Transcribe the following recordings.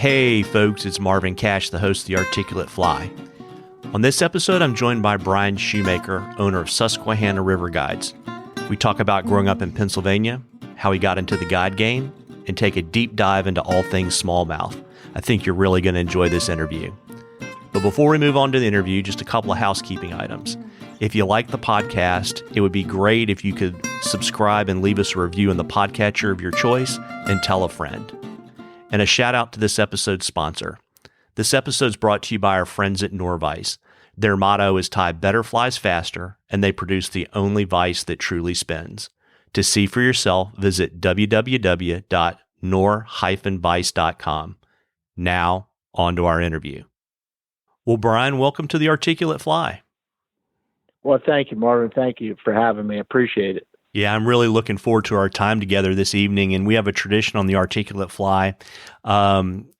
Hey folks, it's Marvin Cash, the host of The Articulate Fly. On this episode, I'm joined by Brian Shumaker, owner of Susquehanna River Guides. We talk about growing up in Pennsylvania, how he got into the guide game, and take a deep dive into all things smallmouth. I think you're really going to enjoy this interview. But before we move on to the interview, just a couple of housekeeping items. If you like the podcast, it would be great if you could subscribe and leave us a review in the podcatcher of your choice and tell a friend. And a shout out to this episode's sponsor. This episode is brought to you by our friends at Norvise. Their motto is tie better flies faster, and they produce the only vise that truly spins. To see for yourself, visit www.nor-vice.com. Now, on to our interview. Well, Brian, welcome to The Articulate Fly. Well, thank you, Marvin. Thank you for having me. I appreciate it. Yeah, I'm really looking forward to our time together this evening, and we have a tradition on The Articulate Fly.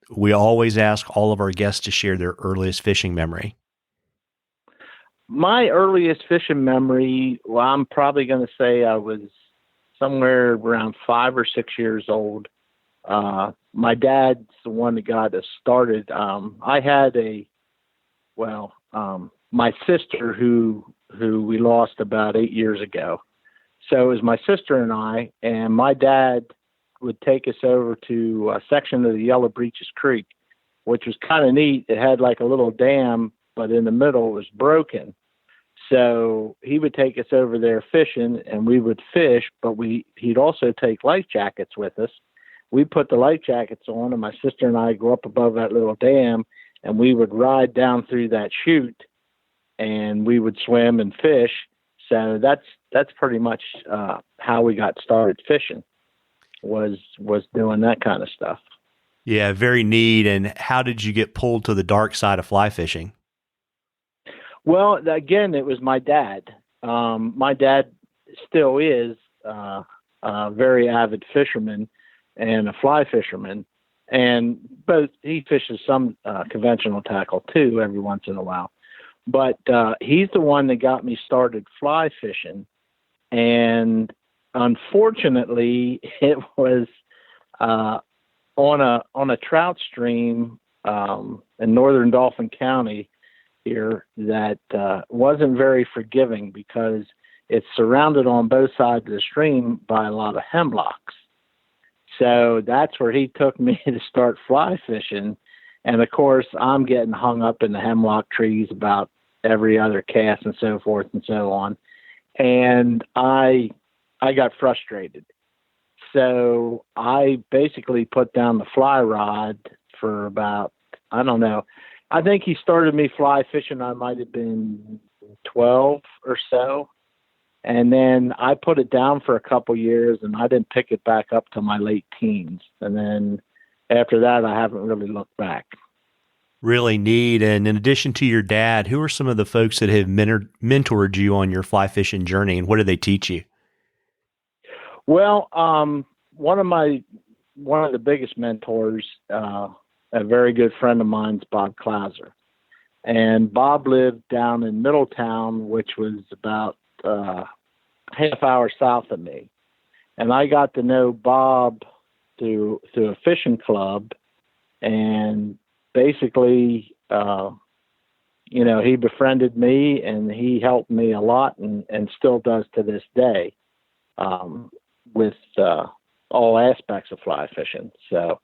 We always ask all of our guests to share their earliest fishing memory. My earliest fishing memory, well, I'm probably going to say I was somewhere around 5 or 6 years old. My dad's the one that got us started. I had my sister who we lost about 8 years ago. So it was my sister and my dad would take us over to a section of the Yellow Breeches Creek, which was kind of neat. It had like a little dam, but in the middle it was broken. So he would take us over there fishing, and we would fish, but he'd also take life jackets with us. We put the life jackets on, and my sister and I go up above that little dam, and we would ride down through that chute, and we would swim and fish. So that's pretty much how we got started fishing, was doing that kind of stuff. Yeah, very neat. And how did you get pulled to the dark side of fly fishing? Well, again, it was my dad. My dad still is a very avid fisherman and a fly fisherman, and both he fishes some conventional tackle too every once in a while. But he's the one that got me started fly fishing, and unfortunately, it was on a trout stream in northern Dauphin County here that wasn't very forgiving because it's surrounded on both sides of the stream by a lot of hemlocks. So that's where he took me to start fly fishing. And of course, I'm getting hung up in the hemlock trees about every other cast and so forth and so on. And I got frustrated. So I basically put down the fly rod for about, I don't know, I think he started me fly fishing. I might have been 12 or so. And then I put it down for a couple years, and I didn't pick it back up till my late teens. And then after that, I haven't really looked back. Really neat. And in addition to your dad, who are some of the folks that have mentored you on your fly fishing journey, and what did they teach you? Well, one of the biggest mentors, a very good friend of mine, is Bob Clouser. And Bob lived down in Middletown, which was about half hour south of me. And I got to know Bob through a fishing club, and basically, he befriended me, and he helped me a lot, and still does to this day, with all aspects of fly fishing. So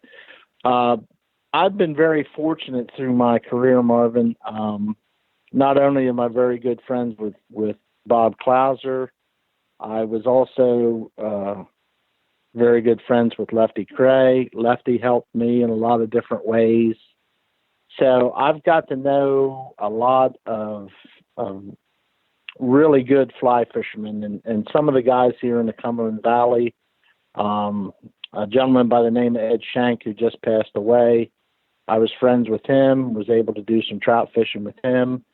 I've been very fortunate through my career, Marvin. Not only am I very good friends with Bob Clouser, I was also very good friends with Lefty Kreh. Lefty helped me in a lot of different ways. So I've got to know a lot of really good fly fishermen, and some of the guys here in the Cumberland Valley. A gentleman by the name of Ed Shank, who just passed away. I was friends with him, was able to do some trout fishing with him.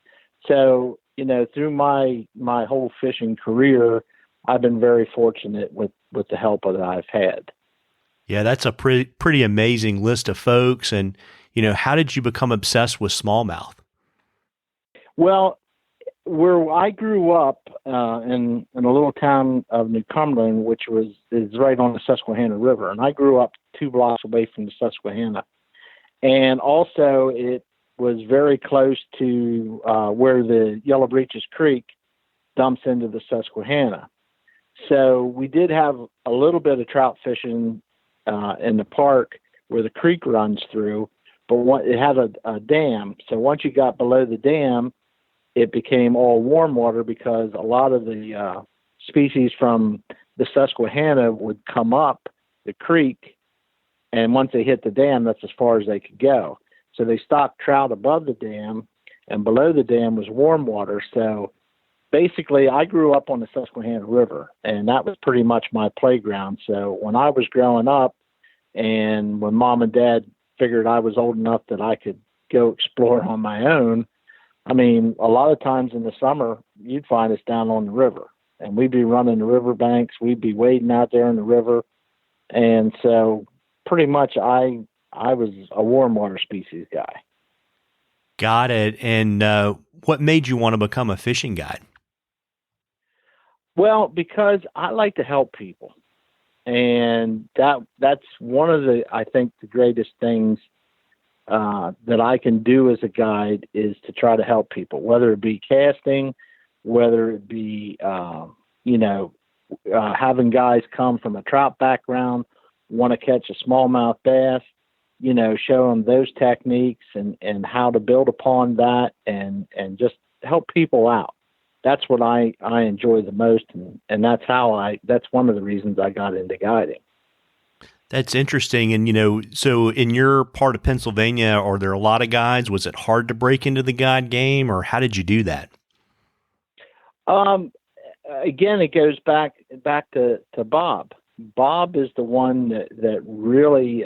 So, through my whole fishing career, I've been very fortunate with the help that I've had. Yeah, that's a pretty amazing list of folks. And, how did you become obsessed with smallmouth? Well, where I grew up in a little town of New Cumberland, which is right on the Susquehanna River, and I grew up 2 blocks away from the Susquehanna. And also it was very close to where the Yellow Breeches Creek dumps into the Susquehanna. So we did have a little bit of trout fishing in the park where the creek runs through, but it had a dam. So once you got below the dam, it became all warm water because a lot of the species from the Susquehanna would come up the creek, and once they hit the dam, that's as far as they could go. So they stocked trout above the dam, and below the dam was warm water. So basically, I grew up on the Susquehanna River, and that was pretty much my playground. So when I was growing up, and when Mom and Dad figured I was old enough that I could go explore on my own, I mean, a lot of times in the summer, you'd find us down on the river, and we'd be running the river banks. We'd be wading out there in the river. And so pretty much I was a warm water species guy. Got it. And what made you want to become a fishing guide? Well, because I like to help people. And that's one of I think the greatest things that I can do as a guide is to try to help people, whether it be casting, whether it be, having guys come from a trout background, want to catch a smallmouth bass, show them those techniques and how to build upon that and just help people out. That's what I enjoy the most. And that's that's one of the reasons I got into guiding. That's interesting. And, so in your part of Pennsylvania, are there a lot of guides? Was it hard to break into the guide game, or how did you do that? Again, it goes back to Bob. Bob is the one that really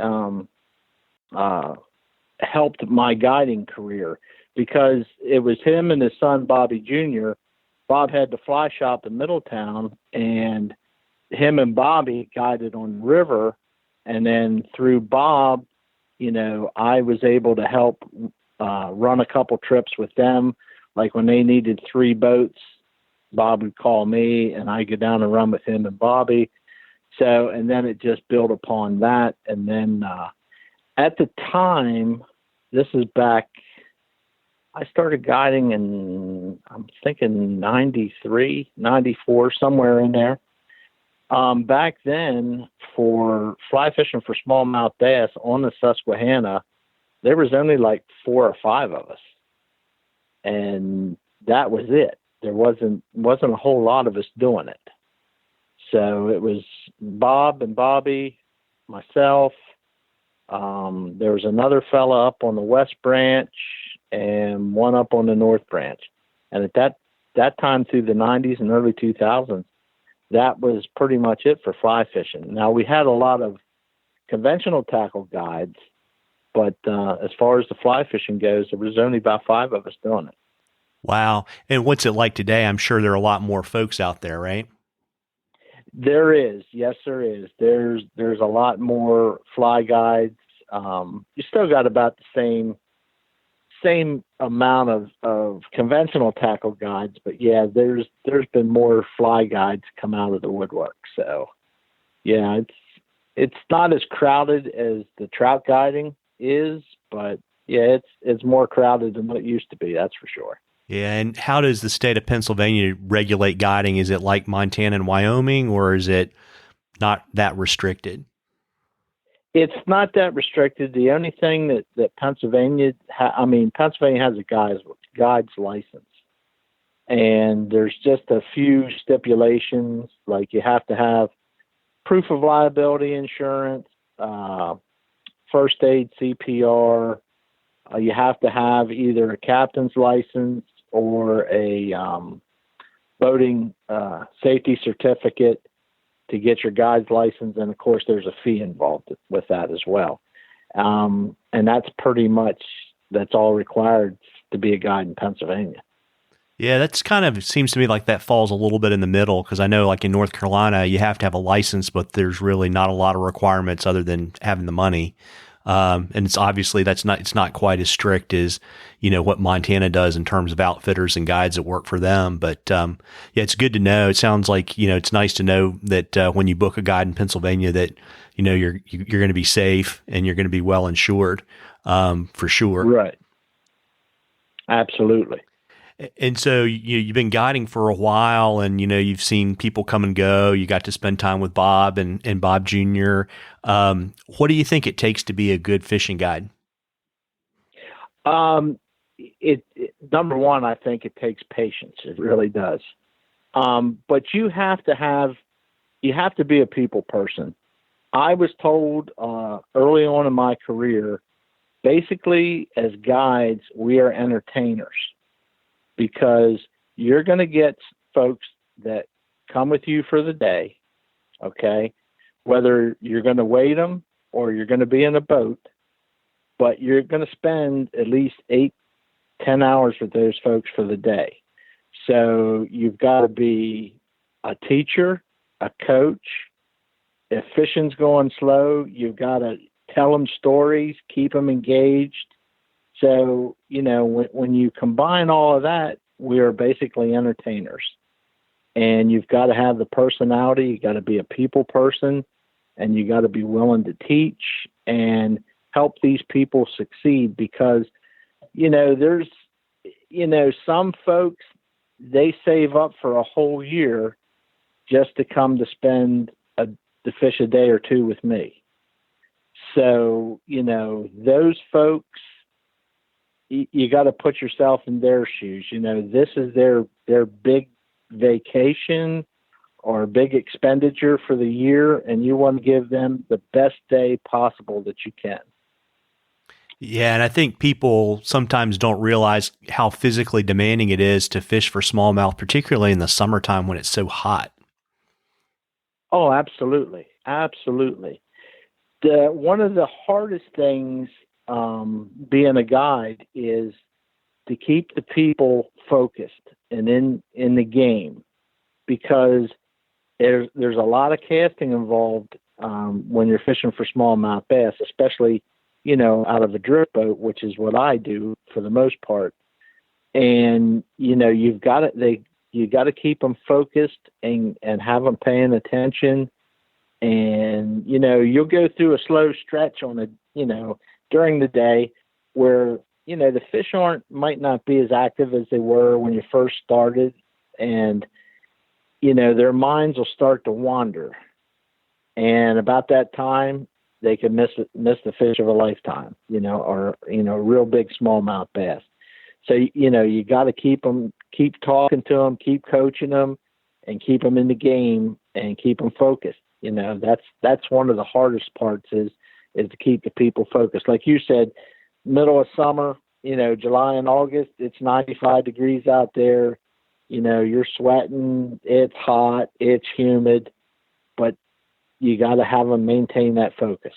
helped my guiding career, because it was him and his son, Bobby Jr. Bob had the fly shop in Middletown, and him and Bobby guided on the river. And then through Bob, I was able to help run a couple trips with them. Like when they needed 3 boats, Bob would call me and I'd go down and run with him and Bobby. So, and then it just built upon that. And then at the time, this is back, I started guiding in, I'm thinking 93, 94, somewhere in there. Back then, for fly fishing for smallmouth bass on the Susquehanna, there was only like 4 or 5 of us. And that was it. There wasn't a whole lot of us doing it. So it was Bob and Bobby, myself. There was another fella up on the West Branch and one up on the North Branch. And at that time, through the 90s and early 2000s, that was pretty much it for fly fishing. Now, we had a lot of conventional tackle guides, but as far as the fly fishing goes, there was only about 5 of us doing it. Wow. And what's it like today? I'm sure there are a lot more folks out there, right? There is. Yes, there is. There's a lot more fly guides. You still got about the same amount of conventional tackle guides, but yeah, there's been more fly guides come out of the woodwork. So yeah, it's not as crowded as the trout guiding is, but yeah, it's more crowded than what it used to be. That's for sure. Yeah. And how does the state of Pennsylvania regulate guiding? Is it like Montana and Wyoming, or is it not that restricted? It's not that restricted. The only thing that Pennsylvania, Pennsylvania has a guide's license. And there's just a few stipulations, like you have to have proof of liability insurance, first aid, CPR. You have to have either a captain's license or a boating safety certificate to get your guide's license. And of course, there's a fee involved with that as well. And that's all required to be a guide in Pennsylvania. Yeah, that's kind of seems to me like that falls a little bit in the middle, because I know like in North Carolina, you have to have a license, but there's really not a lot of requirements other than having the money. And it's obviously it's not quite as strict as, what Montana does in terms of outfitters and guides that work for them. But, yeah, it's good to know. It sounds like, it's nice to know that, when you book a guide in Pennsylvania that, you're going to be safe and you're going to be well insured, for sure. Right. Absolutely. And so you've been guiding for a while, and you've seen people come and go. You got to spend time with Bob and Bob Jr. What do you think it takes to be a good fishing guide? Number one, I think it takes patience. It really does. But you have to be a people person. I was told early on in my career, basically as guides, we are entertainers, because you're going to get folks that come with you for the day, okay? Whether you're going to wait them or you're going to be in a boat, but you're going to spend at least 8-10 hours with those folks for the day. So you've got to be a teacher, a coach. If fishing's going slow, you've got to tell them stories, keep them engaged. So, when you combine all of that, we are basically entertainers. And you've got to have the personality. You got to be a people person, and you got to be willing to teach and help these people succeed, because, there's, some folks, they save up for a whole year just to come to spend to fish a day or two with me. So, those folks, you got to put yourself in their shoes. This is their big vacation or big expenditure for the year, and you want to give them the best day possible that you can. Yeah, and I think people sometimes don't realize how physically demanding it is to fish for smallmouth, particularly in the summertime when it's so hot. Oh, absolutely. Absolutely. One of the hardest things being a guide is to keep the people focused and in the game, because there's a lot of casting involved when you're fishing for smallmouth bass, especially, out of a drift boat, which is what I do for the most part. And, you've got you got to keep them focused and have them paying attention. And, you'll go through a slow stretch during the day where, the fish might not be as active as they were when you first started. And, their minds will start to wander. And about that time, they can miss the fish of a lifetime, or, real big smallmouth bass. So, you got to keep talking to them, keep coaching them, and keep them in the game and keep them focused. That's one of the hardest parts is to keep the people focused. Like you said, middle of summer, July and August, it's 95 degrees out there. You're sweating, it's hot, it's humid, but you got to have them maintain that focus.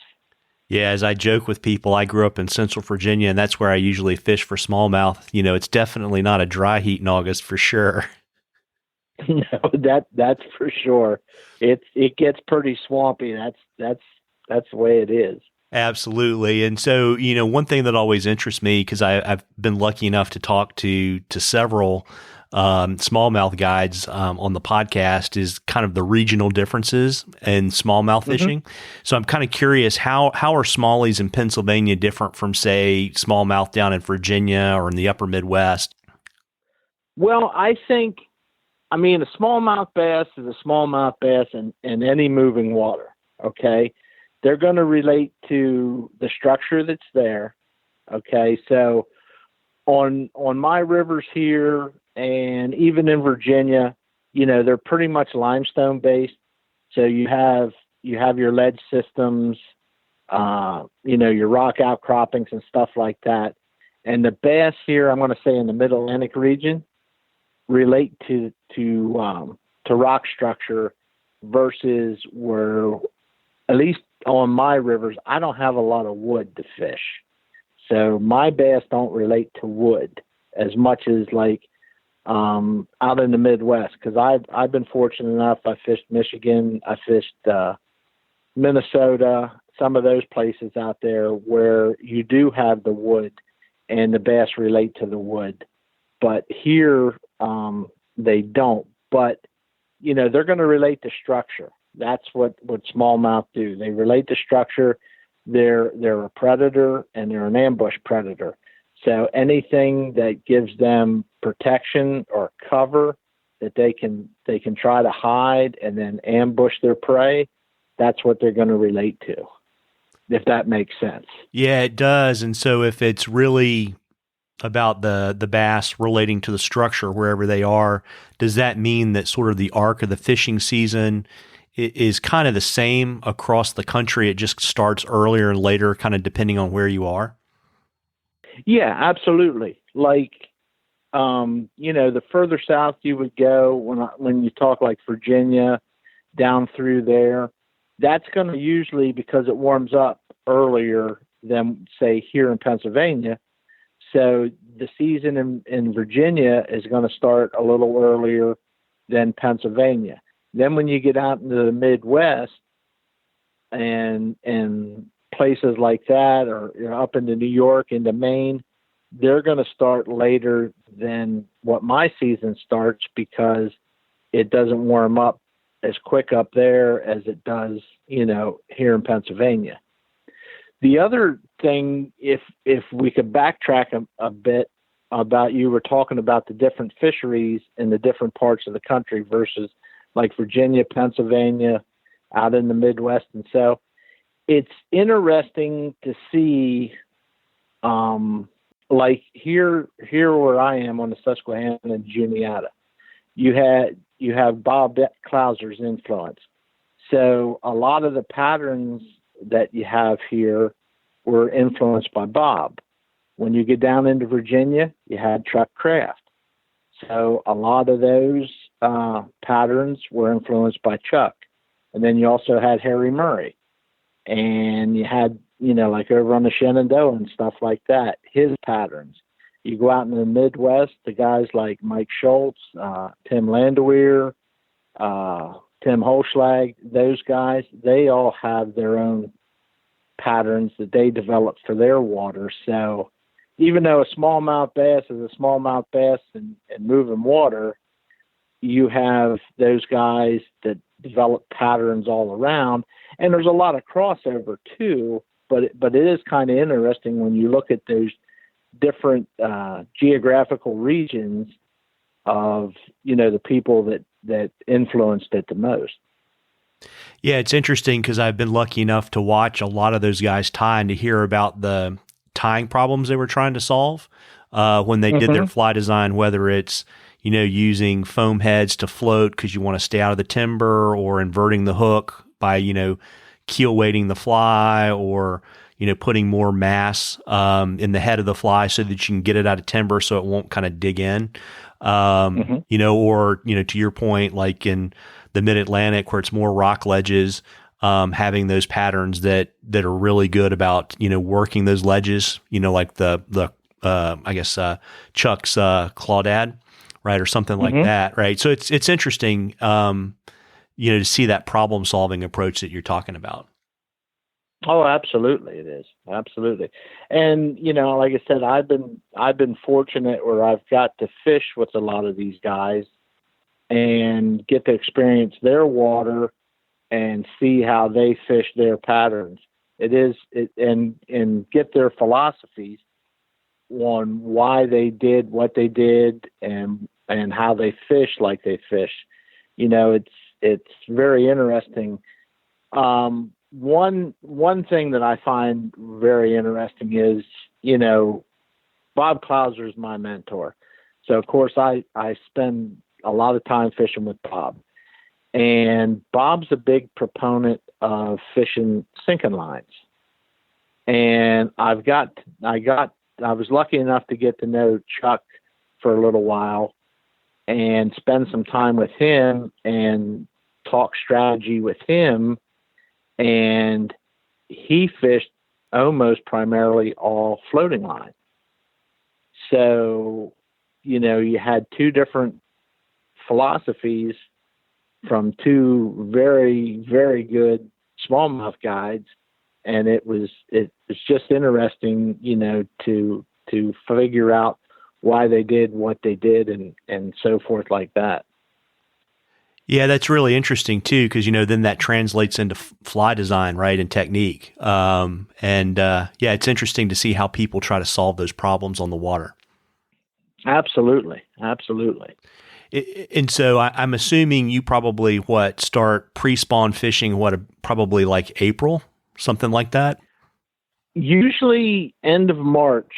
Yeah, as I joke with people, I grew up in Central Virginia, and that's where I usually fish for smallmouth. It's definitely not a dry heat in August for sure. No, that's for sure. It gets pretty swampy. That's the way it is. Absolutely. And so, one thing that always interests me, because I've been lucky enough to talk to several smallmouth guides on the podcast, is kind of the regional differences in smallmouth fishing. So I'm kind of curious, how are smallies in Pennsylvania different from, say, smallmouth down in Virginia or in the upper Midwest? Well, I think, a smallmouth bass is a smallmouth bass in any moving water, okay? They're going to relate to the structure that's there, okay? So on my rivers here, and even in Virginia, they're pretty much limestone based. So you have your ledge systems, your rock outcroppings and stuff like that. And the bass here, I'm going to say in the Middle Atlantic region, relate to rock structure versus where, at least on my rivers, I don't have a lot of wood to fish. So my bass don't relate to wood as much as out in the Midwest, because I've been fortunate enough. I fished Michigan, I fished Minnesota, some of those places out there where you do have the wood and the bass relate to the wood. But here they don't. But they're going to relate to structure. That's what smallmouth do. They relate to structure. They're a predator and they're an ambush predator. So anything that gives them protection or cover that they can try to hide and then ambush their prey, that's what they're going to relate to, if that makes sense. Yeah, it does. And so if it's really about the bass relating to the structure wherever they are, does that mean that sort of the arc of the fishing season is kind of the same across the country? It just starts earlier and later, kind of depending on where you are? Yeah, absolutely. Like, the further south you would go, when you talk like Virginia down through there, that's going to usually, because it warms up earlier than, say, here in Pennsylvania. So the season in Virginia is going to start a little earlier than Pennsylvania. Then when you get out into the Midwest and places like that, or up into New York, into Maine, they're going to start later than what my season starts, because it doesn't warm up as quick up there as it does, here in Pennsylvania. The other thing, if we could backtrack a bit about, you were talking about the different fisheries in the different parts of the country versus like Virginia, Pennsylvania, out in the Midwest. And so it's interesting to see, like here where I am on the Susquehanna and Juniata, you have Bob Clouser's influence. So a lot of the patterns that you have here were influenced by Bob. When you get down into Virginia, you had Chuck Craft. So a lot of those patterns were influenced by Chuck. And then you also had Harry Murray. And you had, like over on the Shenandoah and stuff like that, his patterns. You go out in the Midwest, the guys like Mike Schultz, Tim Landeweer, Tim Holschlag, those guys, they all have their own patterns that they developed for their water. So even though a smallmouth bass is a smallmouth bass and moving water, you have those guys that develop patterns all around. And there's a lot of crossover too, but it is kind of interesting when you look at those different geographical regions of, the people that influenced it the most. Yeah, it's interesting because I've been lucky enough to watch a lot of those guys tie and to hear about the tying problems they were trying to solve when they did their fly design, whether it's, using foam heads to float because you want to stay out of the timber, or inverting the hook by, keel weighting the fly, or, putting more mass in the head of the fly so that you can get it out of timber so it won't kind of dig in. Or, to your point, like in the Mid-Atlantic where it's more rock ledges, having those patterns that are really good about, working those ledges, like Chuck's Claudad, right? Or something like that. Right. So it's interesting, to see that problem solving approach that you're talking about. Oh, absolutely. It is. Absolutely. And, like I said, I've been fortunate where I've got to fish with a lot of these guys and get to experience their water and see how they fish their patterns. And get their philosophies on why they did what they did and how they fish like they fish. It's very interesting. One thing that I find very interesting is, Bob Clouser is my mentor. So of course I spend a lot of time fishing with Bob, and Bob's a big proponent of fishing sinking lines. And I was lucky enough to get to know Chuck for a little while and spend some time with him and talk strategy with him. And he fished almost primarily all floating line. So, you had two different philosophies from two very, very good smallmouth guides. And it was just interesting, to figure out why they did what they did and so forth like that. Yeah, that's really interesting too, because then that translates into fly design, right, and technique. Yeah, it's interesting to see how people try to solve those problems on the water. Absolutely, absolutely. And so I'm assuming you probably start pre-spawn fishing probably like April, something like that. Usually end of March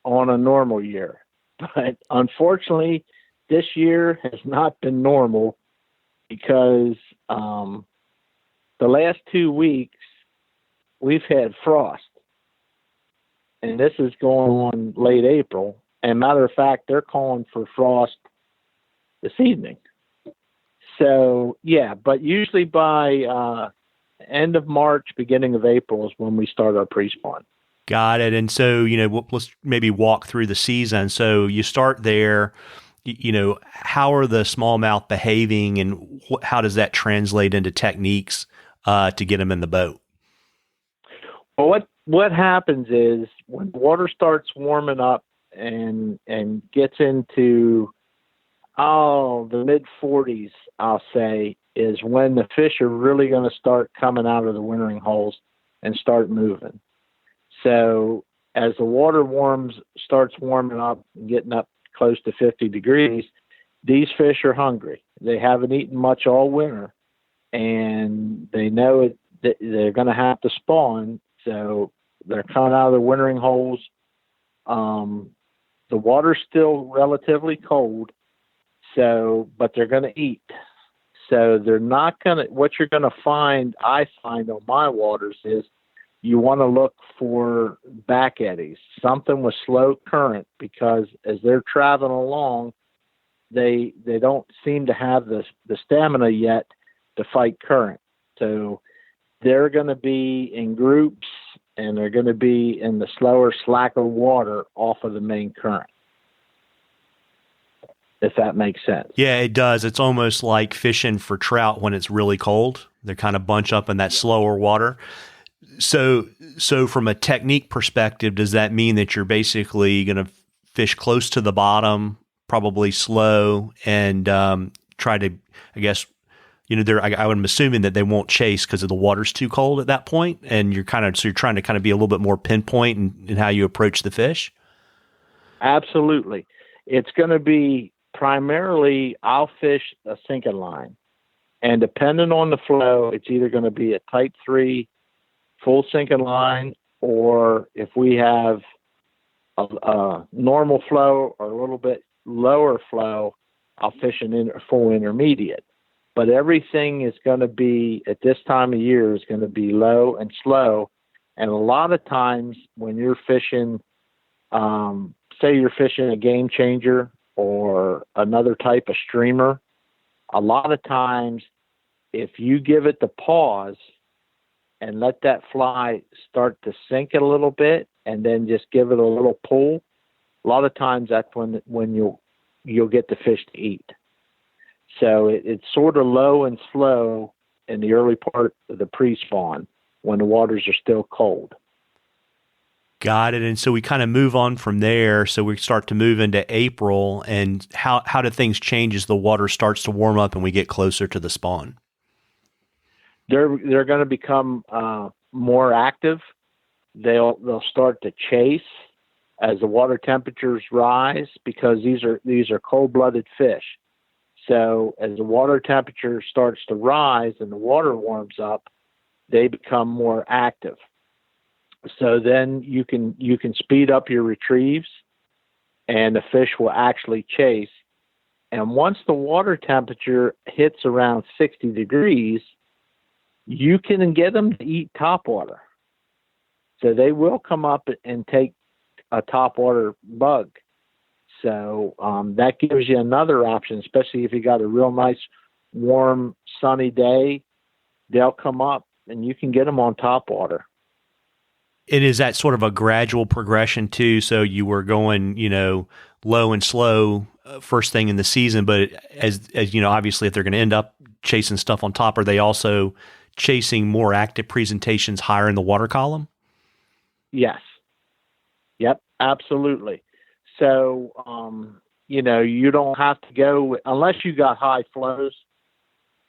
on a normal year, but unfortunately, this year has not been normal because the last 2 weeks we've had frost, and this is going on late April. And matter of fact, they're calling for frost this evening. So yeah, but usually by end of March, beginning of April is when we start our pre-spawn. Got it. And so, let's maybe walk through the season. So you start there, how are the smallmouth behaving, and how does that translate into techniques to get them in the boat? Well, what happens is when the water starts warming up and gets into the mid 40s, I'll say, is when the fish are really going to start coming out of the wintering holes and start moving. So as the water starts warming up and getting up close to 50 degrees, these fish are hungry. They haven't eaten much all winter, and they know that they're going to have to spawn. So they're coming out of the wintering holes. The water's still relatively cold, but they're going to eat. So they're not going to, what you're going to find, I find on my waters, is you want to look for back eddies, something with slow current, because as they're traveling along, they don't seem to have the stamina yet to fight current. So they're going to be in groups, and they're going to be in the slower, slacker water off of the main current, if that makes sense. Yeah, it does. It's almost like fishing for trout when it's really cold. They kind of bunch up in that slower water. So from a technique perspective, does that mean that you're basically going to fish close to the bottom, probably slow, and try to, I guess, I'm assuming that they won't chase because the water's too cold at that point, and you're trying to kind of be a little bit more pinpoint in how you approach the fish? Absolutely. It's going to be primarily, I'll fish a sinking line, and depending on the flow, it's either going to be a type 3 full sinking line, or if we have a normal flow or a little bit lower flow, I'll fish a full intermediate. But everything is going to be, at this time of year, is going to be low and slow. And a lot of times when you're fishing, say you're fishing a game changer or another type of streamer, a lot of times if you give it the pause and let that fly start to sink it a little bit and then just give it a little pull, a lot of times that's when you'll get the fish to eat. So it's sort of low and slow in the early part of the pre-spawn when the waters are still cold. Got it. And so we kind of move on from there. So we start to move into April, and how do things change as the water starts to warm up and we get closer to the spawn? They're going to become more active. They'll start to chase as the water temperatures rise, because these are cold-blooded fish. So as the water temperature starts to rise and the water warms up, they become more active. So then you can speed up your retrieves, and the fish will actually chase. And once the water temperature hits around 60 degrees, you can get them to eat topwater. So they will come up and take a topwater bug. So that gives you another option, especially if you got a real nice, warm, sunny day. They'll come up, and you can get them on topwater. And is that sort of a gradual progression too? So you were going, low and slow first thing in the season, but as obviously if they're going to end up chasing stuff on top, are they also chasing more active presentations higher in the water column? Yes. Yep, absolutely. So, you don't have to go, unless you got high flows,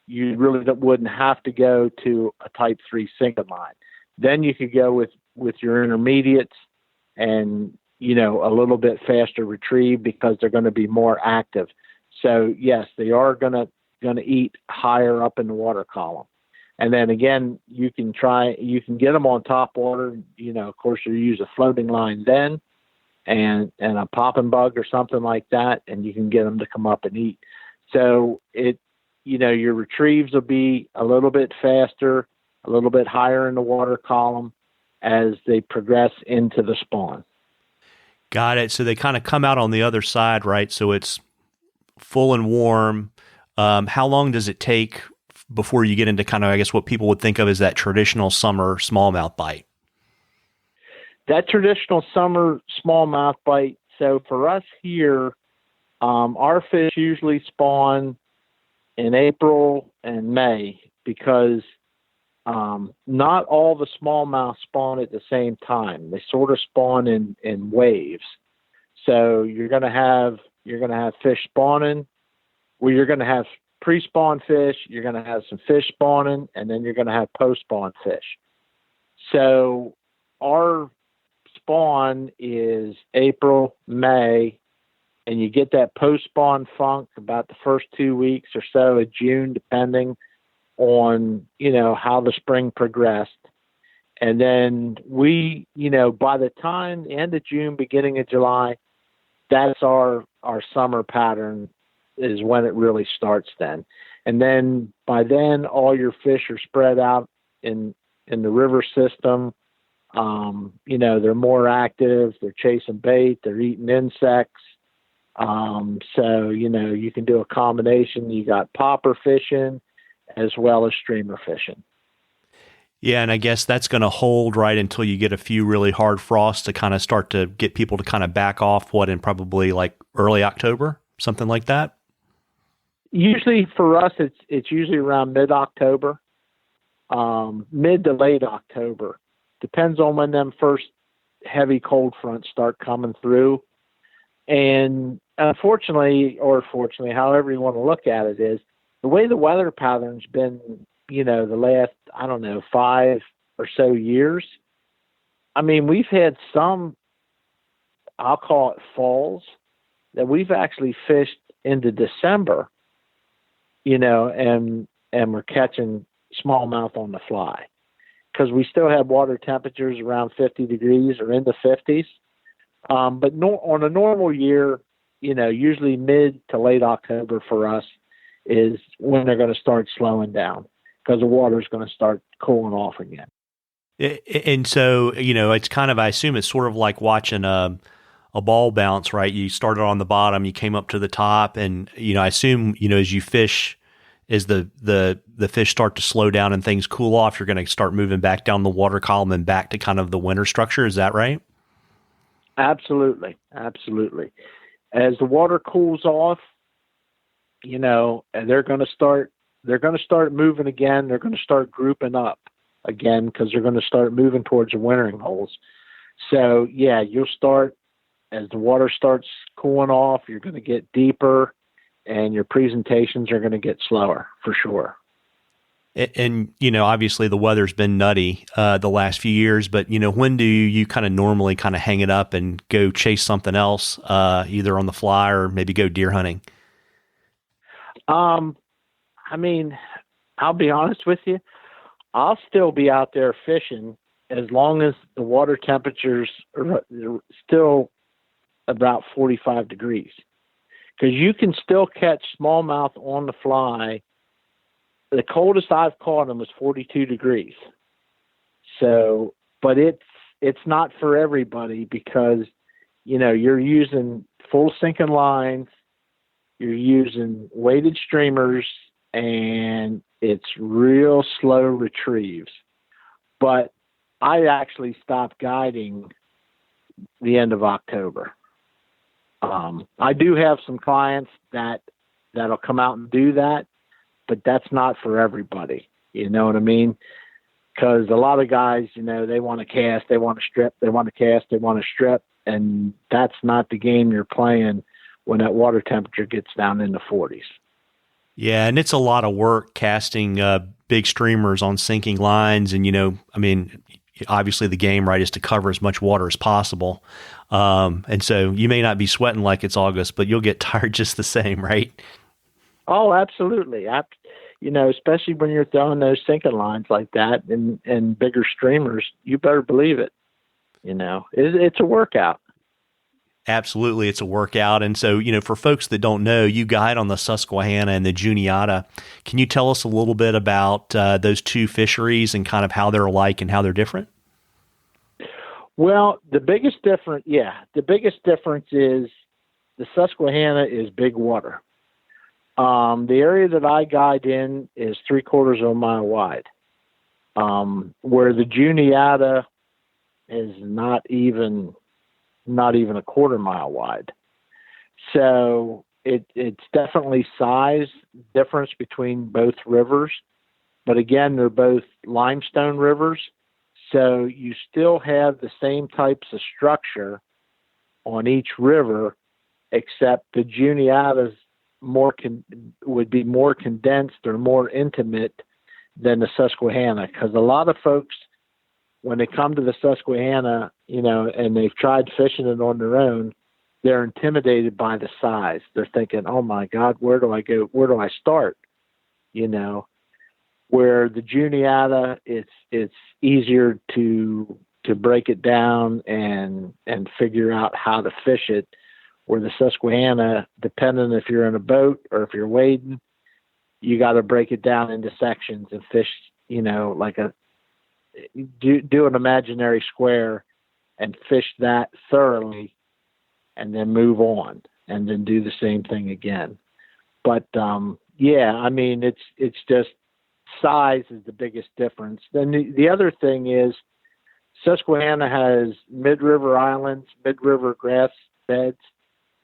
you really wouldn't have to go to a type 3 sinking line. Then you could go with your intermediates and, a little bit faster retrieve because they're going to be more active. So yes, they are going to eat higher up in the water column. And then again, you can get them on top water. Of course, you use a floating line then and a popping bug or something like that, and you can get them to come up and eat. So your retrieves will be a little bit faster, a little bit higher in the water column as they progress into the spawn. Got it. So they kind of come out on the other side, right? So it's full and warm. How long does it take before you get into kind of, I guess, what people would think of as that traditional summer smallmouth bite? That traditional summer smallmouth bite. So for us here, our fish usually spawn in April and May because not all the smallmouth spawn at the same time. They sort of spawn in waves. So you're going to have fish spawning. Well, you're going to have pre-spawn fish. You're going to have some fish spawning, and then you're going to have post-spawn fish. So our spawn is April, May, and you get that post-spawn funk about the first 2 weeks or so of June, depending on, how the spring progressed. And then we, by the time the end of June, beginning of July, that's our summer pattern is when it really starts then. And then by then, all your fish are spread out in the river system. They're more active. They're chasing bait. They're eating insects. So, you can do a combination. You got popper fishing as well as streamer fishing. Yeah, and I guess that's going to hold right until you get a few really hard frosts to kind of start to get people to kind of back off, in probably like early October, something like that? Usually for us, it's usually around mid-October, mid to late October. Depends on when them first heavy cold fronts start coming through. And unfortunately, or fortunately, however you want to look at it, is the way the weather pattern's been, the last, 5 or so years. I mean, we've had some, I'll call it falls, that we've actually fished into December, and we're catching smallmouth on the fly because we still have water temperatures around 50 degrees or in the 50s. But on a normal year, usually mid to late October for us is when they're going to start slowing down because the water is going to start cooling off again. And so, it's kind of, I assume it's sort of like watching a ball bounce, right? You started on the bottom, you came up to the top, and, I assume, as you fish, as the fish start to slow down and things cool off, you're going to start moving back down the water column and back to kind of the winter structure. Is that right? Absolutely. Absolutely. As the water cools off, and they're going to start moving again. They're going to start grouping up again because they're going to start moving towards the wintering holes. So yeah, you'll start as the water starts cooling off, you're going to get deeper and your presentations are going to get slower for sure. And obviously the weather's been nutty the last few years, but when do you kind of normally kind of hang it up and go chase something else, either on the fly or maybe go deer hunting? I'll be honest with you. I'll still be out there fishing as long as the water temperatures are still about 45 degrees, because you can still catch smallmouth on the fly. The coldest I've caught them was 42 degrees. So, but it's not for everybody because, you're using full sinking lines, you're using weighted streamers, and it's real slow retrieves. But I actually stopped guiding the end of October. I do have some clients that'll come out and do that, but that's not for everybody. You know what I mean? Because a lot of guys, they want to cast, they want to strip, they want to cast, they want to strip, and that's not the game you're playing when that water temperature gets down in the 40s. Yeah, and it's a lot of work casting big streamers on sinking lines. And, I mean, obviously the game, right, is to cover as much water as possible. And so you may not be sweating like it's August, but you'll get tired just the same, right? Oh, absolutely. Especially when you're throwing those sinking lines like that and bigger streamers, you better believe it. It's a workout. Absolutely, it's a workout. And so, for folks that don't know, you guide on the Susquehanna and the Juniata. Can you tell us a little bit about those two fisheries and kind of how they're alike and how they're different? Well, the biggest difference is the Susquehanna is big water. The area that I guide in is 3/4 of a mile wide, where the Juniata is not even a 1/4 mile wide. So it's definitely size difference between both rivers. But again, they're both limestone rivers. So you still have the same types of structure on each river, except the Juniata's would be more condensed or more intimate than the Susquehanna. Because a lot of folks, when they come to the Susquehanna, and they've tried fishing it on their own, they're intimidated by the size. They're thinking, "Oh my God, where do I go? Where do I start?" Where the Juniata, it's easier to break it down and figure out how to fish it. Where the Susquehanna, depending if you're in a boat or if you're wading, you got to break it down into sections and fish, like do an imaginary square and fish that thoroughly and then move on and then do the same thing again. But, I mean, it's just size is the biggest difference. Then the other thing is Susquehanna has mid-river islands, mid-river grass beds,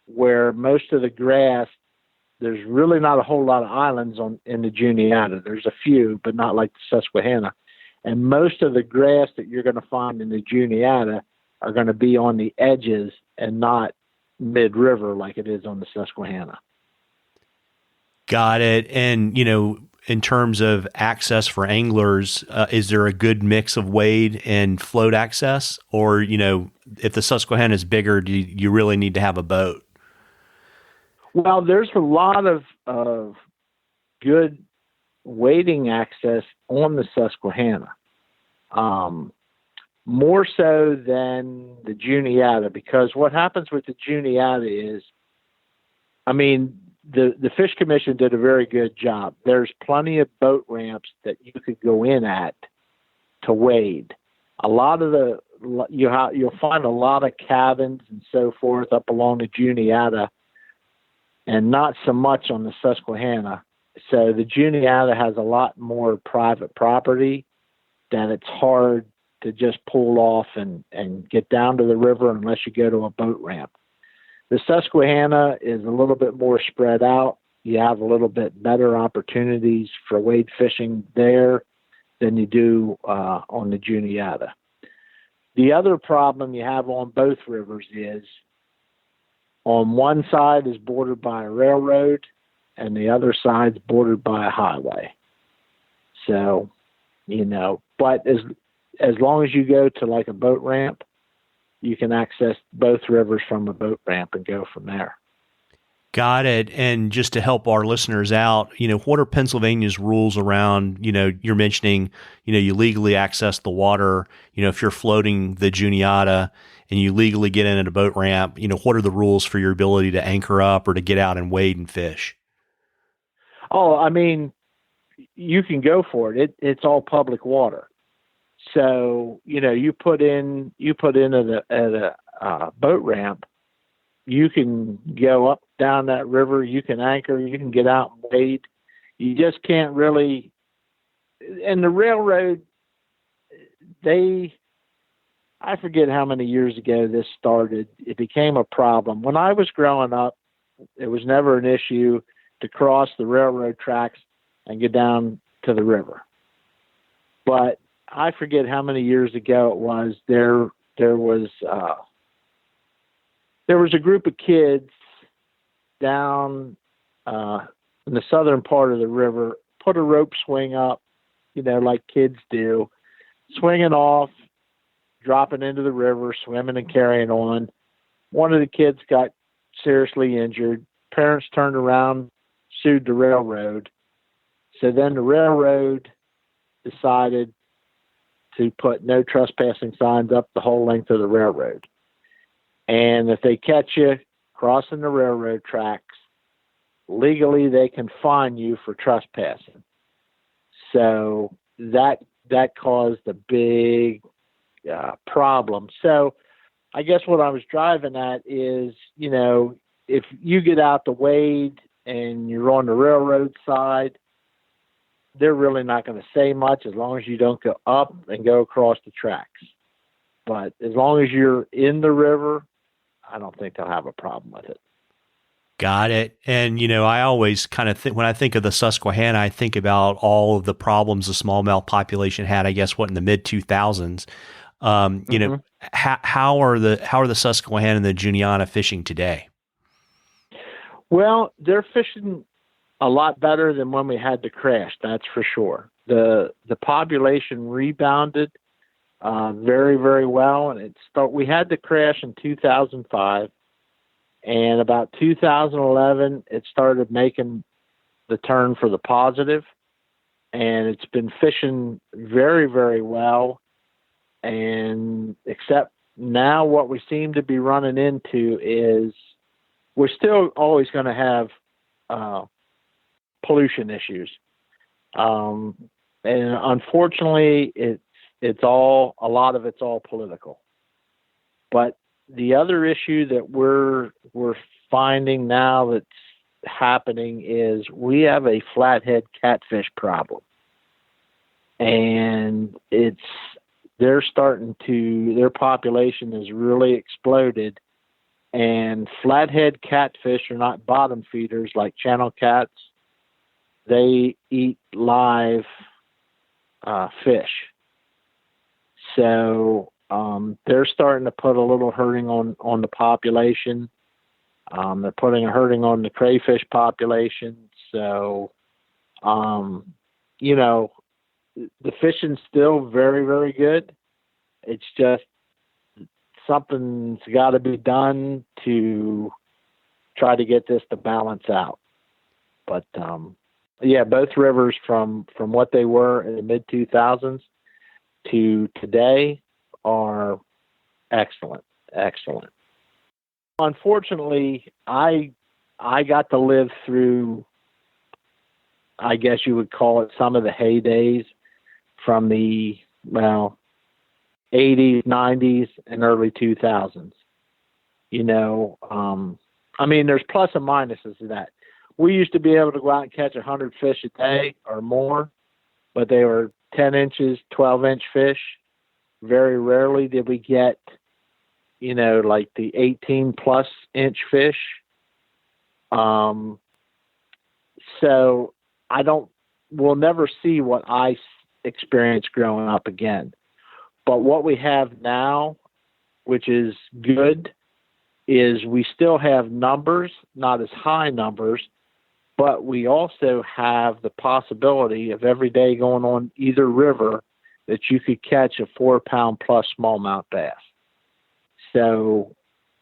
where most of the grass, there's really not a whole lot of islands in the Juniata. There's a few, but not like the Susquehanna. And most of the grass that you're going to find in the Juniata are going to be on the edges and not mid-river like it is on the Susquehanna. Got it. And, in terms of access for anglers, is there a good mix of wade and float access? Or, if the Susquehanna is bigger, do you really need to have a boat? Well, there's a lot of good wading access on the Susquehanna, more so than the Juniata, because what happens with the Juniata is, I mean, the Fish Commission did a very good job. There's plenty of boat ramps that you could go in at to wade. A lot of you'll find a lot of cabins and so forth up along the Juniata, and not so much on the Susquehanna. So the Juniata has a lot more private property that it's hard to just pull off and get down to the river unless you go to a boat ramp. The Susquehanna is a little bit more spread out. You have a little bit better opportunities for wade fishing there than you do on the Juniata. The other problem you have on both rivers is on one side is bordered by a railroad and the other side's bordered by a highway. So, but as long as you go to like a boat ramp, you can access both rivers from a boat ramp and go from there. Got it. And just to help our listeners out, what are Pennsylvania's rules around, you're mentioning, you legally access the water, if you're floating the Juniata and you legally get in at a boat ramp, what are the rules for your ability to anchor up or to get out and wade and fish? Oh, I mean, you can go for it. It's all public water. So, you put in at a boat ramp, you can go up, down that river, you can anchor, you can get out and wade. You just can't really, and the railroad, I forget how many years ago this started. It became a problem. When I was growing up, it was never an issue to cross the railroad tracks and get down to the river. But I forget how many years ago it was. There was a group of kids down in the southern part of the river, put a rope swing up, like kids do, swinging off, dropping into the river, swimming and carrying on. One of the kids got seriously injured. Parents turned around, sued the railroad. So then the railroad decided to put no trespassing signs up the whole length of the railroad. And if they catch you crossing the railroad tracks, legally they can fine you for trespassing. So that caused a big problem. So I guess what I was driving at is, if you get out the wade and you're on the railroad side, they're really not going to say much as long as you don't go up and go across the tracks. But as long as you're in the river, I don't think they'll have a problem with it. Got it. And, I always kind of think, when I think of the Susquehanna, I think about all of the problems the smallmouth population had, I guess, in the mid 2000s. How are the Susquehanna and the Juniata fishing today? Well, they're fishing a lot better than when we had the crash. That's for sure. The population rebounded very, very well, and we had the crash in 2005, and about 2011 it started making the turn for the positive, and it's been fishing very, very well. And except now what we seem to be running into is we're still always going to have pollution issues. And unfortunately, a lot of it's all political. But the other issue that we're finding now that's happening is we have a flathead catfish problem. And their population has really exploded, and flathead catfish are not bottom feeders like channel cats. They eat live fish. So they're starting to put a little hurting on the population. They're putting a hurting on the crayfish population. So, the fishing's still very, very good. It's just something's got to be done to try to get this to balance out. But, both rivers from what they were in the mid-2000s to today are excellent, excellent. Unfortunately, I got to live through, I guess you would call it, some of the heydays from the, 80s, 90s, and early 2000s. There's plus and minuses to that. We used to be able to go out and catch 100 fish a day or more, but they were 10 inches, 12-inch fish. Very rarely did we get, like the 18-plus inch fish. So we'll never see what I experienced growing up again. But what we have now, which is good, is we still have numbers, not as high numbers, but we also have the possibility of every day going on either river that you could catch a 4-pound plus smallmouth bass. So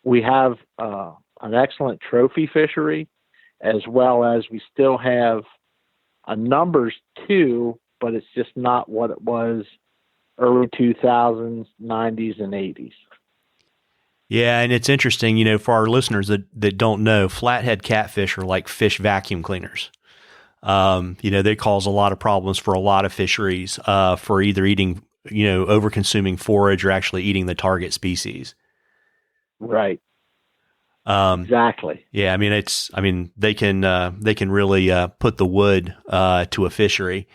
we have an excellent trophy fishery, as well as we still have a numbers too, but it's just not what it was early 2000s, 90s, and 80s. Yeah, and it's interesting, for our listeners that don't know, flathead catfish are like fish vacuum cleaners. They cause a lot of problems for a lot of fisheries for either eating, over-consuming forage or actually eating the target species. Right. Exactly. Yeah, they can really put the wood to a fishery.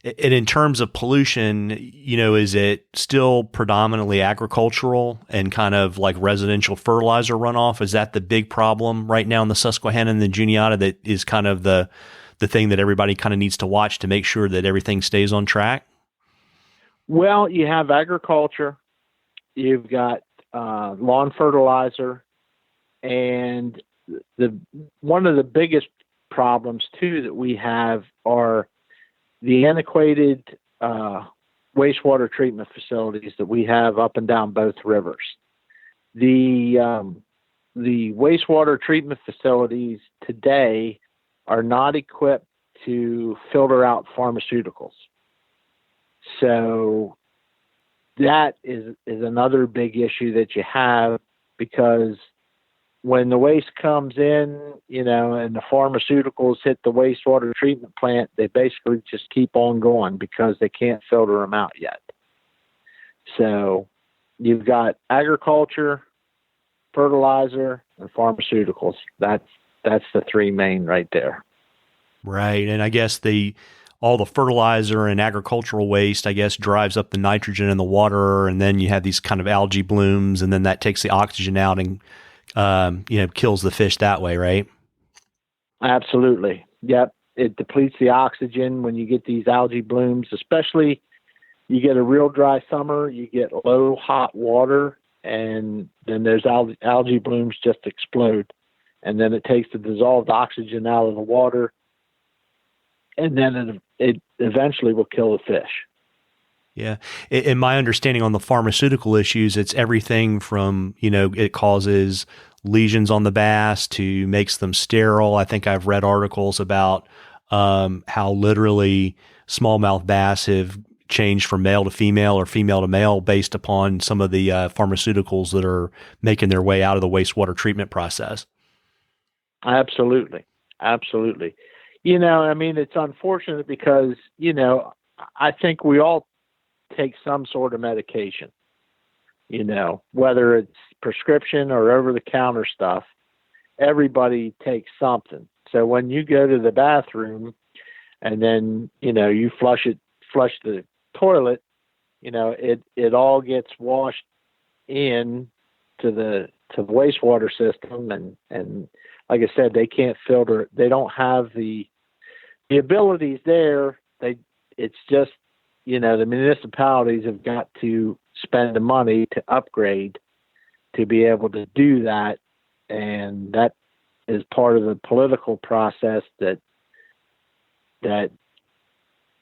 And in terms of pollution, is it still predominantly agricultural and kind of like residential fertilizer runoff? Is that the big problem right now in the Susquehanna and the Juniata that is kind of the thing that everybody kind of needs to watch to make sure that everything stays on track? Well, you have agriculture, you've got lawn fertilizer, and one of the biggest problems too that we have are the antiquated wastewater treatment facilities that we have up and down both rivers. The wastewater treatment facilities today are not equipped to filter out pharmaceuticals. So that is another big issue that you have, because when the waste comes in, and the pharmaceuticals hit the wastewater treatment plant, they basically just keep on going because they can't filter them out yet. So you've got agriculture, fertilizer, and pharmaceuticals. That's the three main right there. Right. And I guess all the fertilizer and agricultural waste, I guess, drives up the nitrogen in the water, and then you have these kind of algae blooms, and then that takes the oxygen out and kills the fish that way, right? Absolutely. Yep. It depletes the oxygen when you get these algae blooms, especially you get a real dry summer, you get low hot water, and then those algae blooms just explode. And then it takes the dissolved oxygen out of the water, and then it eventually will kill the fish. Yeah. In my understanding on the pharmaceutical issues, it's everything from, it causes lesions on the bass to makes them sterile. I think I've read articles about how literally smallmouth bass have changed from male to female or female to male based upon some of the pharmaceuticals that are making their way out of the wastewater treatment process. Absolutely. Absolutely. It's unfortunate because, I think we all take some sort of medication, whether it's prescription or over-the-counter stuff. Everybody takes something. So when you go to the bathroom and then, you flush the toilet, it all gets washed in to the wastewater system. And like I said, they can't filter. They don't have the abilities there. It's just, the municipalities have got to spend the money to upgrade to be able to do that. And that is part of the political process that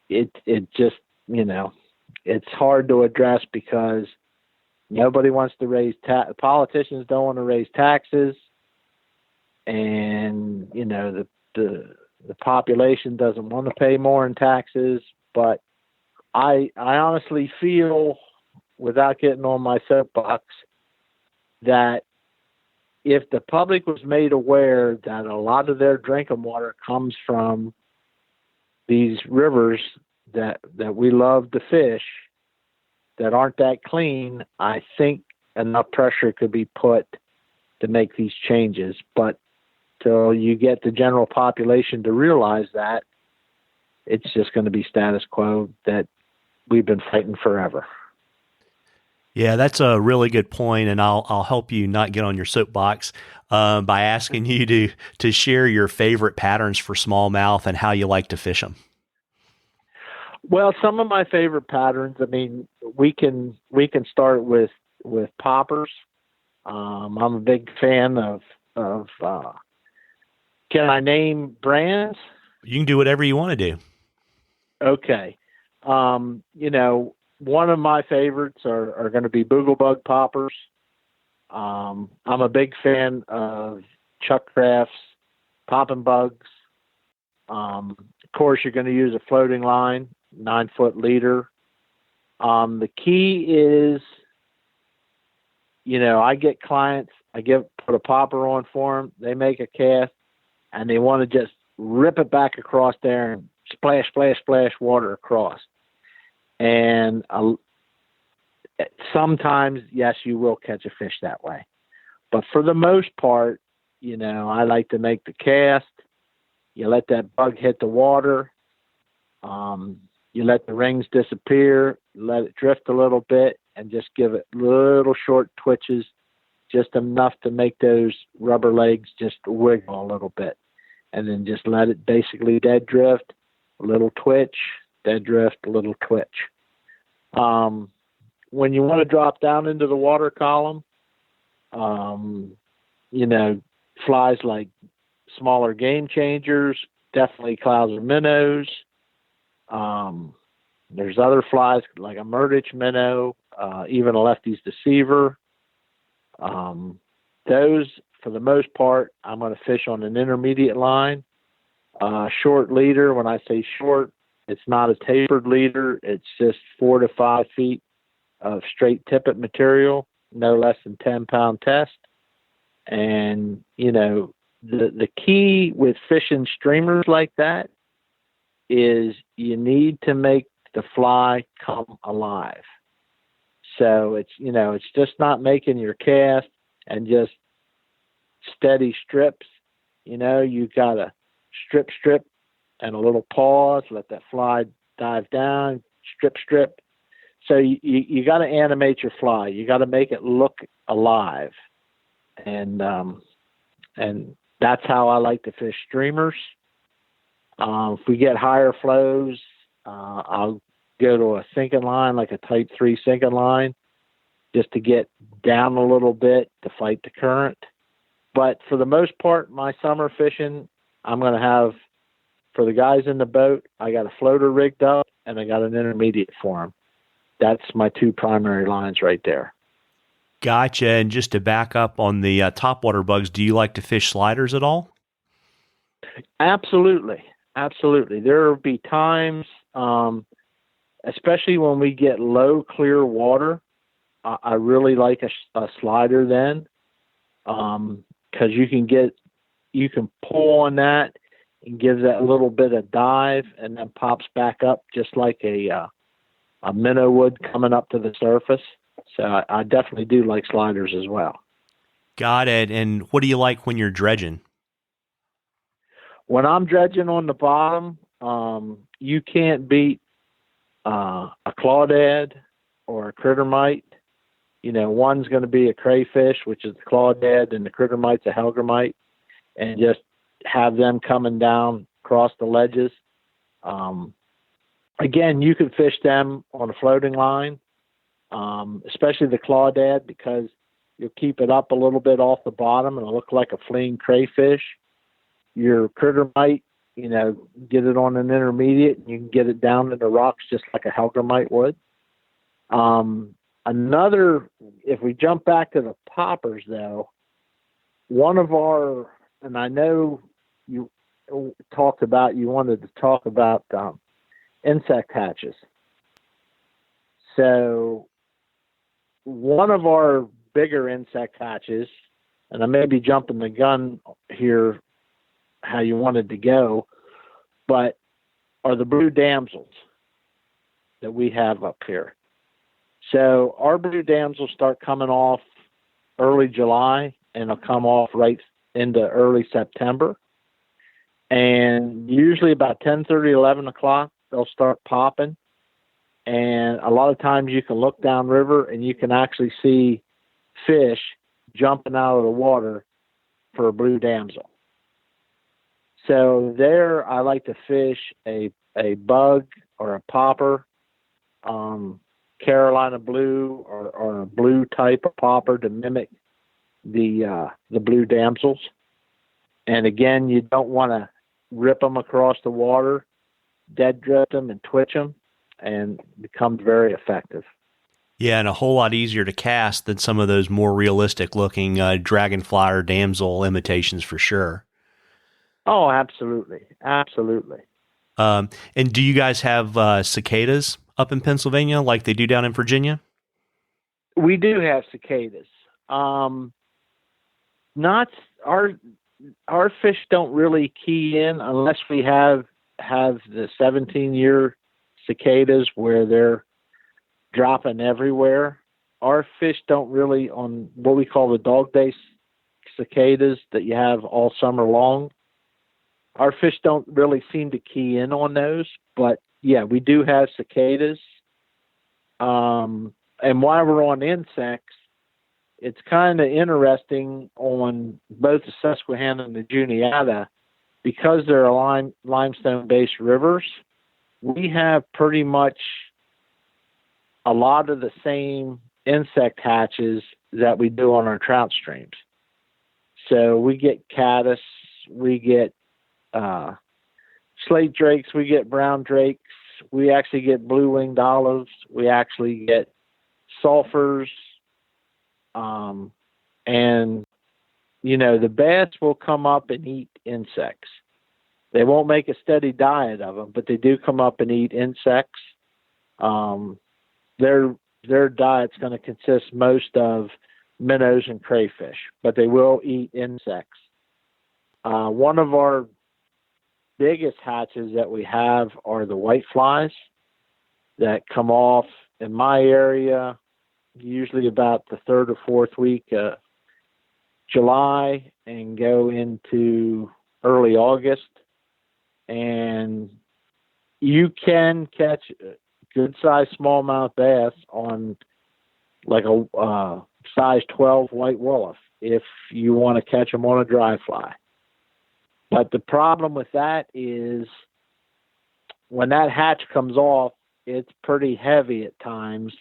it just, it's hard to address because nobody wants to raise politicians don't want to raise taxes. And, the population doesn't want to pay more in taxes, but I honestly feel, without getting on my soapbox, that if the public was made aware that a lot of their drinking water comes from these rivers that we love to fish that aren't that clean, I think enough pressure could be put to make these changes. But till you get the general population to realize that, it's just going to be status quo that we've been fighting forever. Yeah, that's a really good point, and I'll help you not get on your soapbox by asking you to share your favorite patterns for smallmouth and how you like to fish them. Well, some of my favorite patterns, we can start with poppers. I'm a big fan of can I name brands? You can do whatever you want to do. Okay. One of my favorites are going to be Boogle Bug Poppers. I'm a big fan of Chuck Craft's Poppin' Bugs. Of course, you're going to use a floating line, 9-foot leader. The key is, I get clients, put a popper on for them, they make a cast, and they want to just rip it back across there and splash, splash, splash water across. And sometimes, yes, you will catch a fish that way. But for the most part, I like to make the cast. You let that bug hit the water. You let the rings disappear, let it drift a little bit, and just give it little short twitches, just enough to make those rubber legs just wiggle a little bit. And then just let it basically dead drift, a little twitch, dead drift, a little twitch. When you want to drop down into the water column, flies like smaller game changers, definitely Clouser minnows. There's other flies like a Murdich minnow, even a Lefty's deceiver. Those, for the most part, I'm going to fish on an intermediate line. Short leader, when I say short, it's not a tapered leader. It's just 4 to 5 feet of straight tippet material, no less than 10-pound test. And, you know, the key with fishing streamers like that is you need to make the fly come alive. So it's, you know, it's just not making your cast and just steady strips. You know, you got to strip, and a little pause, let that fly dive down, strip. So you got to animate your fly. You got to make it look alive. And that's how I like to fish streamers. If we get higher flows, I'll go to a sinking line, like a type 3 sinking line, just to get down a little bit to fight the current. But for the most part, my summer fishing, I'm going to have, for the guys in the boat, I got a floater rigged up and I got an intermediate for them. That's my 2 primary lines right there. Gotcha. And just to back up on the topwater bugs, do you like to fish sliders at all? Absolutely. There will be times, especially when we get low, clear water, I really like a slider then, because you can pull on that and gives that little bit of dive and then pops back up just like a minnow would coming up to the surface. So I definitely do like sliders as well. Got it. And what do you like when you're dredging? When I'm dredging on the bottom, you can't beat a clawhead or a crittermite. You know, one's going to be a crayfish, which is the clawhead, and the crittermite's a hellgrammite, and just have them coming down across the ledges. Again, you can fish them on a floating line, especially the clawhead, because you'll keep it up a little bit off the bottom and it'll look like a fleeing crayfish. Your crittermite, you know, get it on an intermediate and you can get it down in the rocks just like a hellgrammite would. If we jump back to the poppers though, one of our, and I know you wanted to talk about insect hatches. So one of our bigger insect hatches, and I may be jumping the gun here how you wanted to go, but are the blue damsels that we have up here. So our blue damsels start coming off early July and they'll come off right into early September. And usually about 10:30, 11 o'clock, they'll start popping. And a lot of times you can look downriver and you can actually see fish jumping out of the water for a blue damsel. So there I like to fish a bug or a popper, Carolina blue or a blue type of popper to mimic the blue damsels. And again, you don't want to rip them across the water, dead drift them and twitch them, and becomes very effective. Yeah, and a whole lot easier to cast than some of those more realistic looking dragonfly or damsel imitations for sure. Oh, absolutely. Absolutely. And do you guys have cicadas up in Pennsylvania like they do down in Virginia? We do have cicadas. Not our fish don't really key in unless we have the 17-year cicadas where they're dropping everywhere. Our fish don't really, on what we call the dog day cicadas that you have all summer long, our fish don't really seem to key in on those. But yeah, we do have cicadas. And while we're on insects, it's kind of interesting on both the Susquehanna and the Juniata, because they're limestone-based rivers, we have pretty much a lot of the same insect hatches that we do on our trout streams. So we get caddis, we get slate drakes, we get brown drakes, we actually get blue-winged olives, we actually get sulfurs, and, you know, the bass will come up and eat insects. They won't make a steady diet of them, but they do come up and eat insects. Their diet's going to consist most of minnows and crayfish, but they will eat insects. One of our biggest hatches that we have are the white flies that come off in my area, usually about the third or fourth week of July and go into early August. And you can catch good sized smallmouth bass on like a size 12 white walleye if you want to catch them on a dry fly. But the problem with that is when that hatch comes off, it's pretty heavy at times.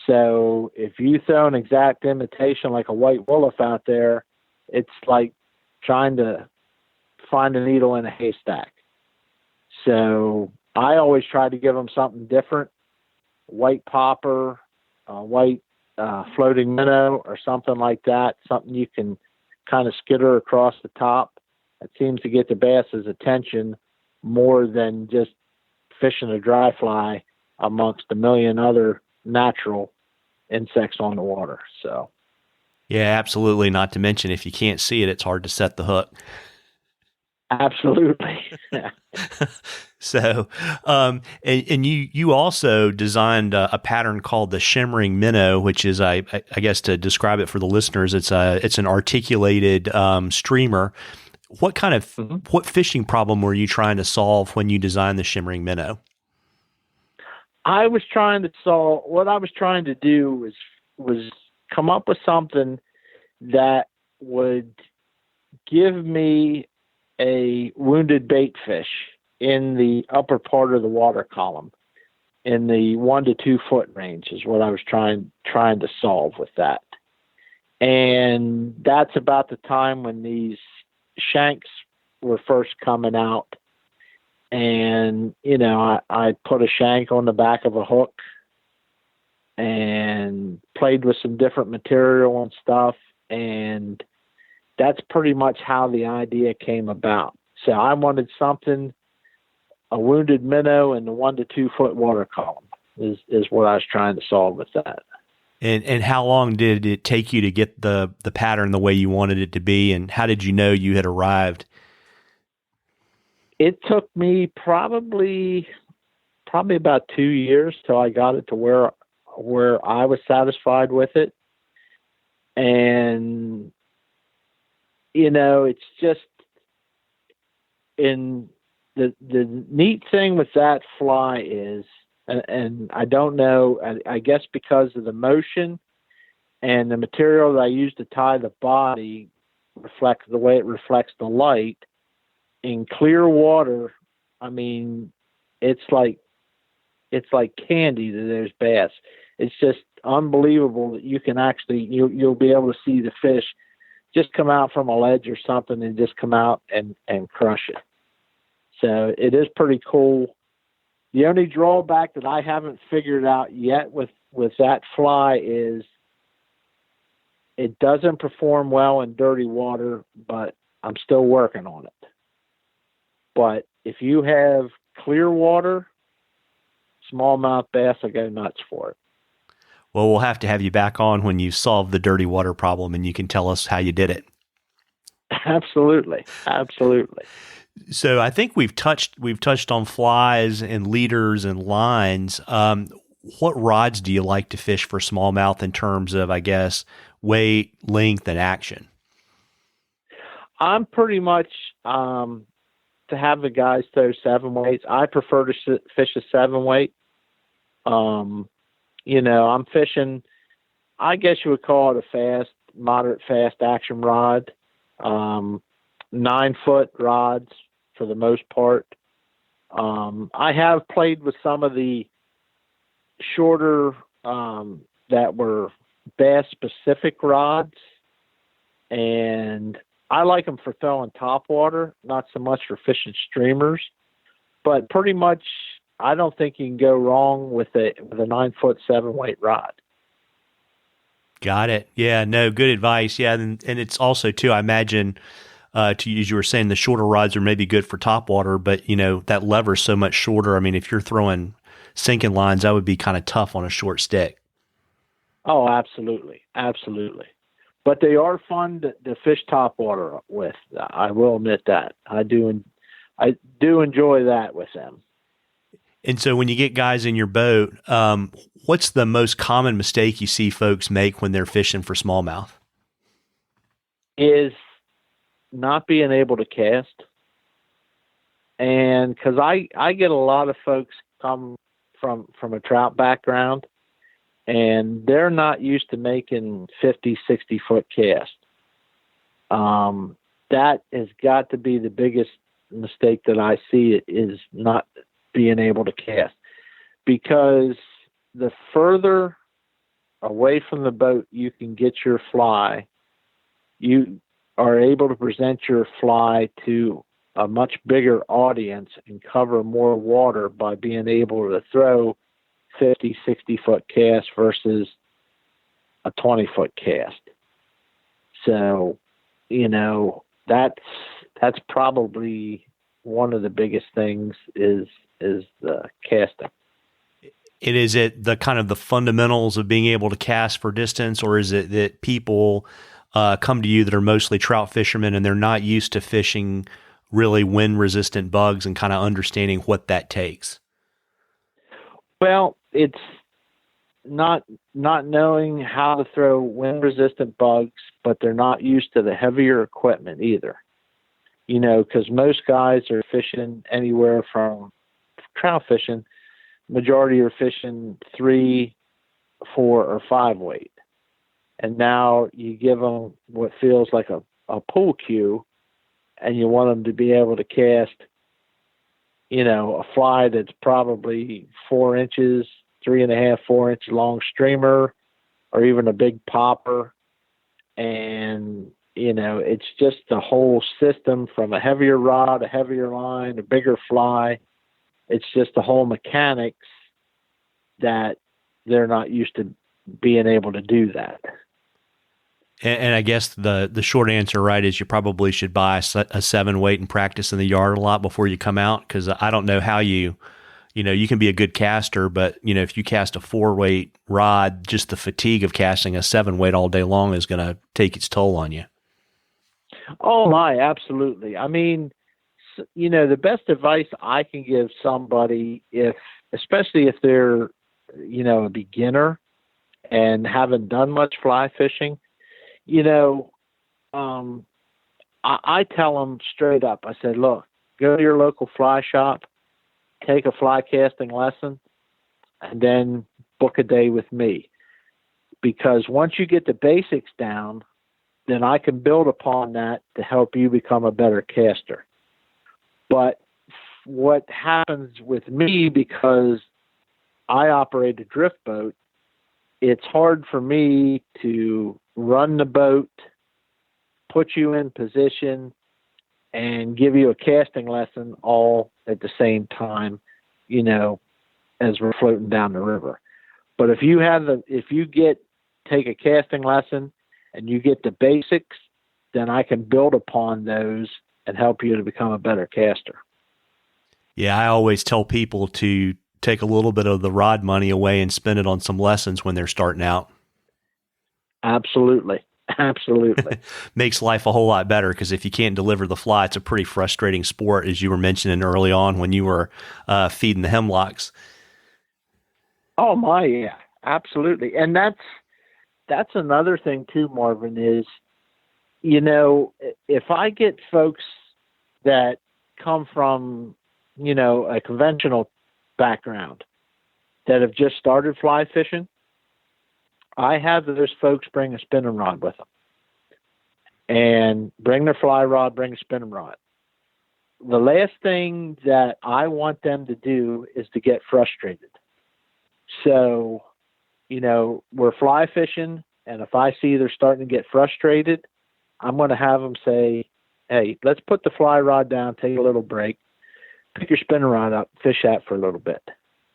So if you throw an exact imitation like a white walleye out there, it's like trying to find a needle in a haystack. So I always try to give them something different, white popper, white floating minnow or something like that, something you can kind of skitter across the top. It seems to get the bass's attention more than just fishing a dry fly amongst a million other natural insects on the water. So, yeah, absolutely. Not to mention, if you can't see it, it's hard to set the hook. Absolutely. So, and you also designed a pattern called the Shimmering Minnow, which is, I guess, to describe it for the listeners, it's an articulated streamer. What kind of what fishing problem were you trying to solve when you designed the Shimmering Minnow? What I was trying to do was come up with something that would give me a wounded bait fish in the upper part of the water column in the 1 to 2 foot range is what I was trying to solve with that. And that's about the time when these shanks were first coming out. And, you know, I put a shank on the back of a hook and played with some different material and stuff. And that's pretty much how the idea came about. So I wanted something, a wounded minnow in the 1 to 2 foot water column is what I was trying to solve with that. And how long did it take you to get the pattern the way you wanted it to be? And how did you know you had arrived? It took me probably about 2 years till I got it to where I was satisfied with it. And, you know, it's just in the neat thing with that fly is, and I don't know, I guess because of the motion and the material that I use to tie the body reflects the way it reflects the light in clear water. I mean, it's like candy to those bass. It's just unbelievable that you can actually, you'll be able to see the fish just come out from a ledge or something and just come out and crush it. So it is pretty cool. The only drawback that I haven't figured out yet with that fly is it doesn't perform well in dirty water, but I'm still working on it. But if you have clear water, smallmouth bass will go nuts for it. Well, we'll have to have you back on when you solve the dirty water problem and you can tell us how you did it. Absolutely. Absolutely. So I think we've touched on flies and leaders and lines. What rods do you like to fish for smallmouth in terms of, I guess, weight, length, and action? I'm pretty much to have the guys throw 7 weights. I prefer to fish a 7 weight. You know, I'm fishing, I guess you would call it a moderate fast action rod. 9 foot rods for the most part. I have played with some of the shorter that were bass specific rods, and I like them for throwing topwater, not so much for fishing streamers. But pretty much, I don't think you can go wrong with a 9-foot 7-weight rod. Got it. Yeah, no, good advice. Yeah, and it's also too, I imagine, as you were saying, the shorter rods are maybe good for topwater, but that lever's so much shorter. I mean, if you're throwing sinking lines, that would be kind of tough on a short stick. Oh, absolutely, absolutely. But they are fun to fish topwater with. I will admit that. I do enjoy that with them. And so when you get guys in your boat, what's the most common mistake you see folks make when they're fishing for smallmouth? Is not being able to cast. And because I get a lot of folks come from a trout background, and they're not used to making 50, 60-foot casts. That has got to be the biggest mistake that I see, is not being able to cast. Because the further away from the boat you can get your fly, you are able to present your fly to a much bigger audience and cover more water by being able to throw 50, 60-foot cast versus a 20-foot cast. So, that's probably one of the biggest things is the casting. And is it the kind of the fundamentals of being able to cast for distance, or is it that people come to you that are mostly trout fishermen and they're not used to fishing really wind-resistant bugs and kind of understanding what that takes? Well, it's not knowing how to throw wind-resistant bugs, but they're not used to the heavier equipment either. Because most guys are fishing anywhere from trout fishing. Majority are fishing 3, 4, or 5 weight. And now you give them what feels like a pool cue, and you want them to be able to cast, a fly that's probably 4 inches, 3.5, 4 inch long streamer, or even a big popper. And, it's just the whole system, from a heavier rod, a heavier line, a bigger fly. It's just the whole mechanics that they're not used to being able to do that. And I guess the short answer, right, is you probably should buy a 7-weight and practice in the yard a lot before you come out. Because I don't know how you can be a good caster, but if you cast a 4-weight rod, just the fatigue of casting a 7-weight all day long is going to take its toll on you. Oh my, absolutely. I mean, the best advice I can give somebody, especially if they're, a beginner and haven't done much fly fishing, I tell them straight up. I said, look, go to your local fly shop, take a fly casting lesson, and then book a day with me. Because once you get the basics down, then I can build upon that to help you become a better caster. But what happens with me, because I operate a drift boat, it's hard for me to run the boat, put you in position, and give you a casting lesson all at the same time, as we're floating down the river. But if you take a casting lesson and you get the basics, then I can build upon those and help you to become a better caster. Yeah, I always tell people to take a little bit of the rod money away and spend it on some lessons when they're starting out. Absolutely. Absolutely. Makes life a whole lot better, because if you can't deliver the fly, it's a pretty frustrating sport, as you were mentioning early on when you were feeding the hemlocks. Oh my, yeah, absolutely. And that's another thing too, Marvin, is, if I get folks that come from, a conventional background that have just started fly fishing, I have those folks bring a spinning rod with them, and bring their fly rod, bring a spinning rod. The last thing that I want them to do is to get frustrated. So, we're fly fishing, and if I see they're starting to get frustrated, I'm going to have them say, hey, let's put the fly rod down, take a little break, pick your spinner rod up, fish that for a little bit.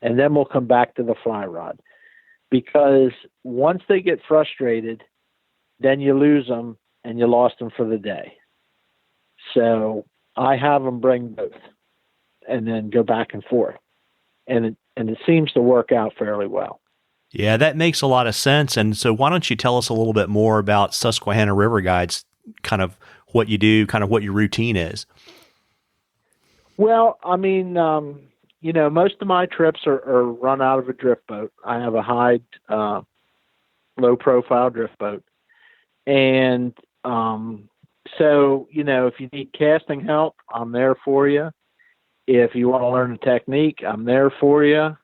And then we'll come back to the fly rod. Because once they get frustrated, then you lose them and you lost them for the day. So I have them bring both and then go back and forth. And it seems to work out fairly well. Yeah, that makes a lot of sense. And so why don't you tell us a little bit more about Susquehanna River Guides, kind of what you do, kind of what your routine is? Well, I mean, most of my trips are run out of a drift boat. I have a high, low-profile drift boat. And so, if you need casting help, I'm there for you. If you want to learn the technique, I'm there for you.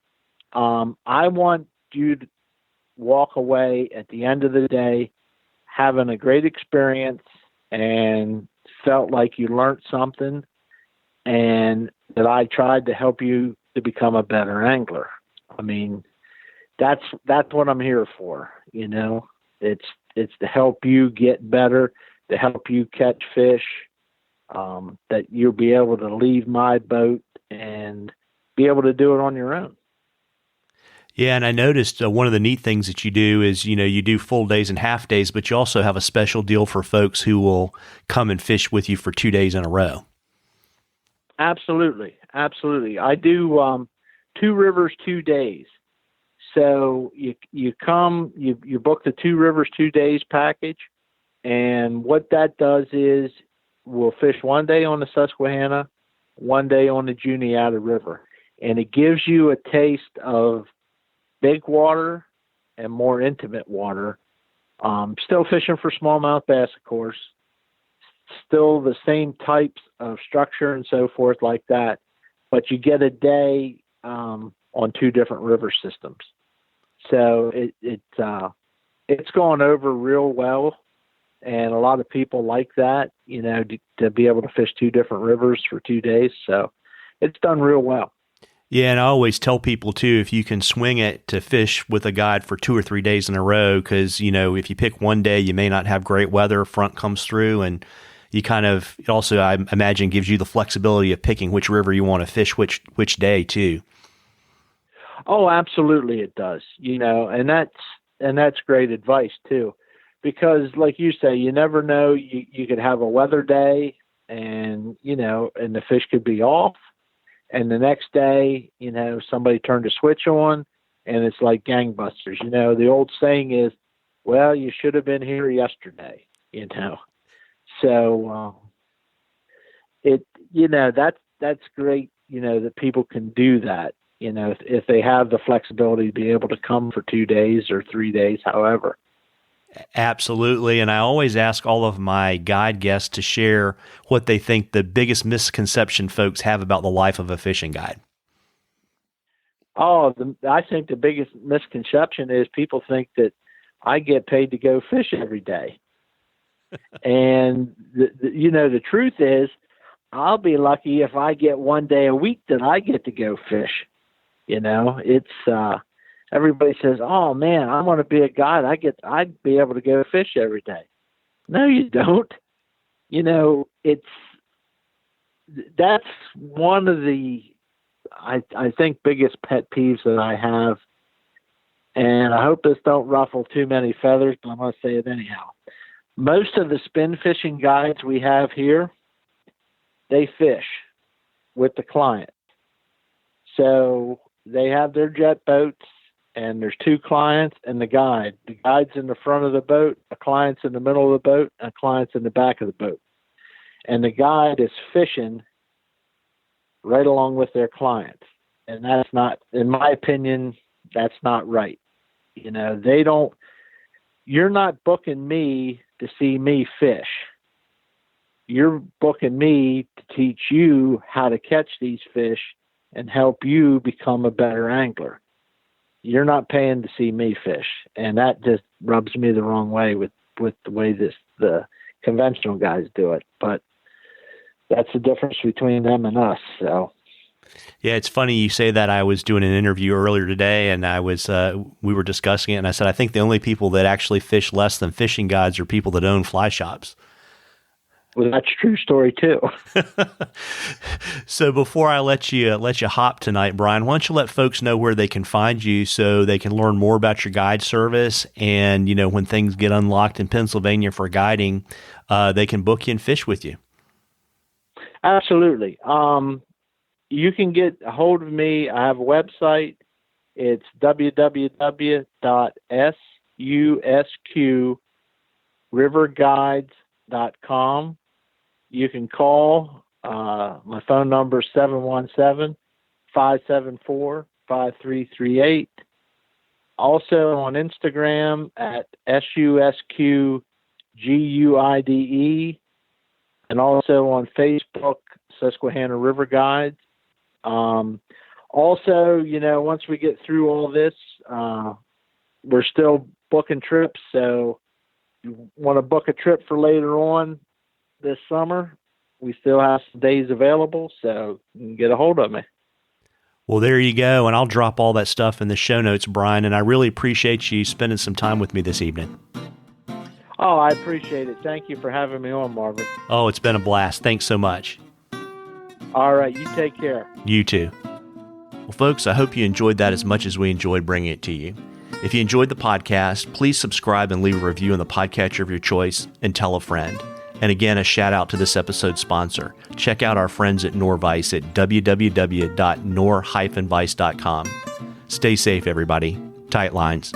I want you to walk away at the end of the day having a great experience and felt like you learned something and that I tried to help you to become a better angler. I mean, that's what I'm here for. It's to help you get better, to help you catch fish, that you'll be able to leave my boat and be able to do it on your own. Yeah, and I noticed one of the neat things that you do is, you do full days and half days, but you also have a special deal for folks who will come and fish with you for 2 days in a row. Absolutely. I do 2 rivers, 2 days. So you come, you book the 2 rivers, 2 days package, and what that does is we'll fish 1 day on the Susquehanna, 1 day on the Juniata River, and it gives you a taste of big water and more intimate water. Still fishing for smallmouth bass, of course. Still the same types of structure and so forth like that, but you get a day on 2 different river systems. So it's gone over real well, and a lot of people like that, to be able to fish 2 different rivers for 2 days. So it's done real well. Yeah, and I always tell people, too, if you can swing it to fish with a guide for 2 or 3 days in a row, because, if you pick one day, you may not have great weather, front comes through, and you it also, I imagine, gives you the flexibility of picking which river you want to fish which day, too. Oh, absolutely it does, and that's great advice, too, because like you say, you never know, you could have a weather day and, and the fish could be off. And the next day, somebody turned a switch on and it's like gangbusters. The old saying is, well, you should have been here yesterday, So, that's great, that people can do that, if they have the flexibility to be able to come for 2 days or 3 days, however. Absolutely. And I always ask all of my guide guests to share what they think the biggest misconception folks have about the life of a fishing guide. Oh, I think the biggest misconception is people think that I get paid to go fish every day. And, the truth is, I'll be lucky if I get 1 day a week that I get to go fish. Everybody says, oh man, I want to be a guide. I'd be able to go fish every day. No, you don't. That's one of the, I think, biggest pet peeves that I have. And I hope this don't ruffle too many feathers, but I'm going to say it anyhow. Most of the spin fishing guides we have here, they fish with the client. So they have their jet boats, and there's 2 clients and the guide. The guide's in the front of the boat, a client's in the middle of the boat, and a client's in the back of the boat. And the guide is fishing right along with their clients. And that's not, in my opinion, that's not right. You're not booking me to see me fish. You're booking me to teach you how to catch these fish and help you become a better angler. You're not paying to see me fish. And that just rubs me the wrong way with the way the conventional guys do it. But that's the difference between them and us. So, yeah, it's funny you say that. I was doing an interview earlier today, and we were discussing it, and I said, I think the only people that actually fish less than fishing guides are people that own fly shops. Well, that's a true story too. So before I let you hop tonight, Brian, why don't you let folks know where they can find you so they can learn more about your guide service, and when things get unlocked in Pennsylvania for guiding, they can book you and fish with you. Absolutely. You can get a hold of me. I have a website. It's www.susqriverguides.com. You can call. My phone number is 717-574-5338. Also on Instagram at SUSQGUIDE, and also on Facebook, Susquehanna River Guides. Also, once we get through all this, we're still booking trips. So if you want to book a trip for later on this summer, we still have some days available, so you can get a hold of me. Well, there you go, and I'll drop all that stuff in the show notes, Brian, and I really appreciate you spending some time with me this evening. Oh, I appreciate it. Thank you for having me on, Marvin. Oh, it's been a blast. Thanks so much. All right, you take care. You too. Well, folks, I hope you enjoyed that as much as we enjoyed bringing it to you. If you enjoyed the podcast, please subscribe and leave a review in the podcatcher of your choice, and tell a friend. And again, a shout out to this episode's sponsor. Check out our friends at Norvice at www.nor-vice.com. Stay safe, everybody. Tight lines.